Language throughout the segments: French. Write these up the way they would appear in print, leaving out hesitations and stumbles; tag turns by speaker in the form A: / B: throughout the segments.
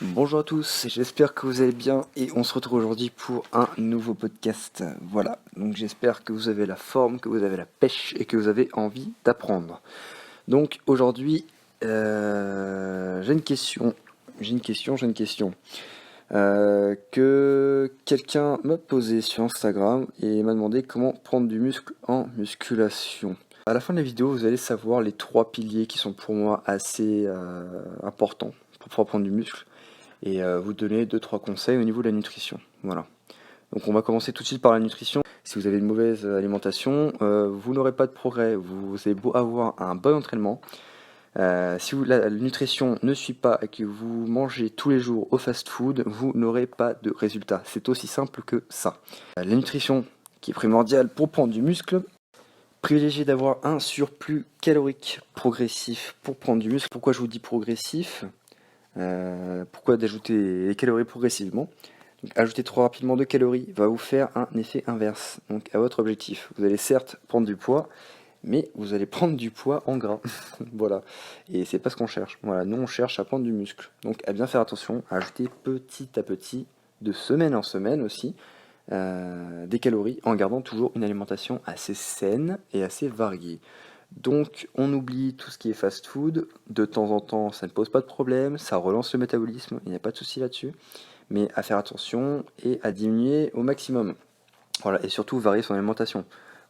A: Bonjour à tous, j'espère que vous allez bien et on se retrouve aujourd'hui pour un nouveau podcast. Voilà, donc j'espère que vous avez la forme, que vous avez la pêche et que vous avez envie d'apprendre. Donc aujourd'hui, j'ai une question que quelqu'un m'a posée sur Instagram et m'a demandé comment prendre du muscle en musculation. À la fin de la vidéo, vous allez savoir les 3 piliers qui sont pour moi assez importants pour pouvoir prendre du muscle et vous donner 2-3 conseils au niveau de la nutrition. Voilà. Donc on va commencer tout de suite par la nutrition. Si vous avez une mauvaise alimentation, vous n'aurez pas de progrès. Vous avez beau avoir un bon entraînement. Si la nutrition ne suit pas et que vous mangez tous les jours au fast-food, vous n'aurez pas de résultat. C'est aussi simple que ça. La nutrition qui est primordiale pour prendre du muscle. Privilégiez d'avoir un surplus calorique progressif pour prendre du muscle. Pourquoi je vous dis progressif ? Pourquoi d'ajouter les calories progressivement? Donc, ajouter trop rapidement de calories va vous faire un effet inverse donc à votre objectif. Vous allez certes prendre du poids, mais vous allez prendre du poids en gras. Voilà. Et c'est pas ce qu'on cherche. Voilà, nous on cherche à prendre du muscle. Donc à bien faire attention, à ajouter petit à petit, de semaine en semaine aussi, des calories en gardant toujours une alimentation assez saine et assez variée. Donc on oublie tout ce qui est fast-food, de temps en temps ça ne pose pas de problème, ça relance le métabolisme, il n'y a pas de souci là-dessus, mais à faire attention et à diminuer au maximum. Voilà, et surtout varier son alimentation.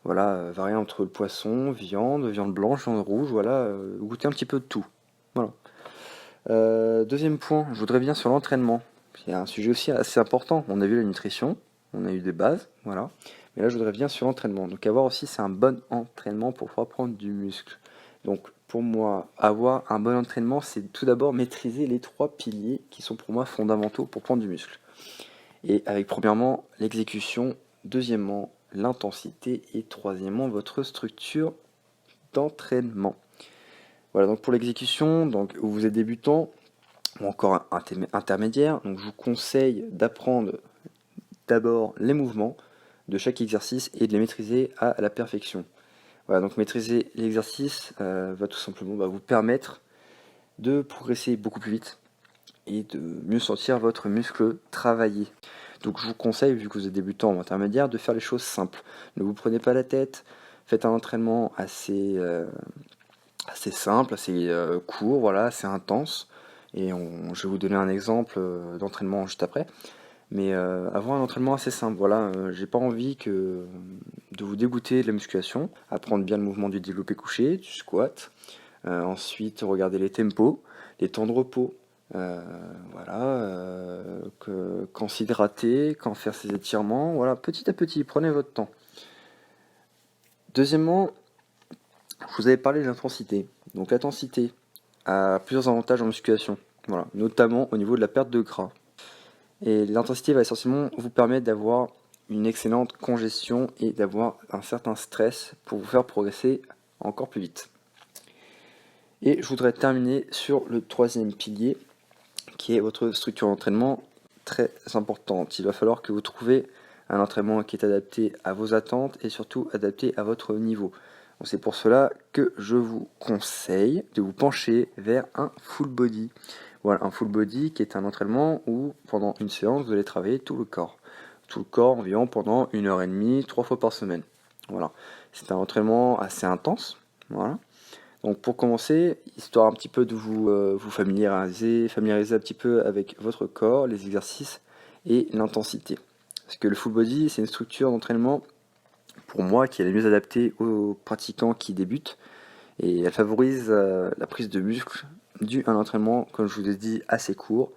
A: Voilà, varier entre le poisson, viande blanche, viande rouge, voilà, goûter un petit peu de tout. Voilà. Deuxième point, je voudrais venir sur l'entraînement. Il y a un sujet aussi assez important. On a vu la nutrition, on a eu des bases, voilà. Mais là, je voudrais venir sur l'entraînement. Donc, avoir aussi, c'est un bon entraînement pour pouvoir prendre du muscle. Donc, pour moi, avoir un bon entraînement, c'est tout d'abord maîtriser les 3 piliers qui sont pour moi fondamentaux pour prendre du muscle. Et avec, premièrement, l'exécution, deuxièmement, l'intensité et troisièmement, votre structure d'entraînement. Voilà, donc pour l'exécution, donc vous êtes débutant ou encore intermédiaire, donc je vous conseille d'apprendre d'abord les mouvements de chaque exercice et de les maîtriser à la perfection. Voilà, donc maîtriser l'exercice va tout simplement vous permettre de progresser beaucoup plus vite et de mieux sentir votre muscle travailler. Donc je vous conseille, vu que vous êtes débutant ou intermédiaire, de faire les choses simples. Ne vous prenez pas la tête, faites un entraînement assez simple, assez court, voilà, assez intense. Et je vais vous donner un exemple d'entraînement juste après. Mais avoir un entraînement assez simple, voilà, j'ai pas envie de vous dégoûter de la musculation. Apprendre bien le mouvement du développé couché, du squat. Ensuite, regarder les tempos, les temps de repos. Voilà, quand s'hydrater, quand faire ses étirements. Voilà, petit à petit, prenez votre temps. Deuxièmement, je vous avais parlé de l'intensité. Donc l'intensité a plusieurs avantages en musculation, voilà, notamment au niveau de la perte de gras. Et l'intensité va essentiellement vous permettre d'avoir une excellente congestion et d'avoir un certain stress pour vous faire progresser encore plus vite. Et je voudrais terminer sur le 3e pilier, qui est votre structure d'entraînement très importante. Il va falloir que vous trouviez un entraînement qui est adapté à vos attentes et surtout adapté à votre niveau. Donc c'est pour cela que je vous conseille de vous pencher vers un full body. Voilà, un full body qui est un entraînement où pendant une séance vous allez travailler tout le corps. Tout le corps environ pendant 1h30, 3 fois par semaine. Voilà. C'est un entraînement assez intense. Voilà. Donc pour commencer, histoire un petit peu de vous familiariser un petit peu avec votre corps, les exercices et l'intensité. Parce que le full body, c'est une structure d'entraînement, pour moi, qui est la mieux adaptée aux pratiquants qui débutent. Et elle favorise la prise de muscle due à un entraînement, comme je vous ai dit, assez court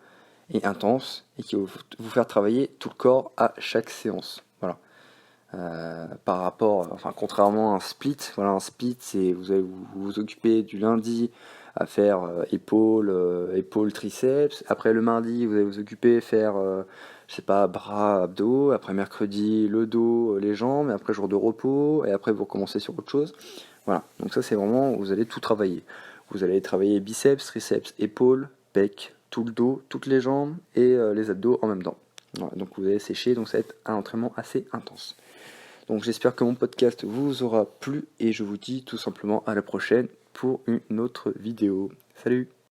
A: et intense, et qui va vous faire travailler tout le corps à chaque séance. Voilà. Par rapport, enfin contrairement à un split, voilà, un split c'est vous allez vous occuper du lundi à faire épaules, triceps. Après le mardi vous allez vous occuper faire je sais pas, bras, abdos. Après mercredi le dos, les jambes. Et après jour de repos. Et après vous recommencez sur autre chose. Voilà. Donc ça c'est vraiment vous allez tout travailler. Vous allez travailler biceps, triceps, épaules, pecs, tout le dos, toutes les jambes et les abdos en même temps. Voilà. Donc vous allez sécher. Donc ça va être un entraînement assez intense. Donc j'espère que mon podcast vous aura plu et je vous dis tout simplement à la prochaine pour une autre vidéo. Salut!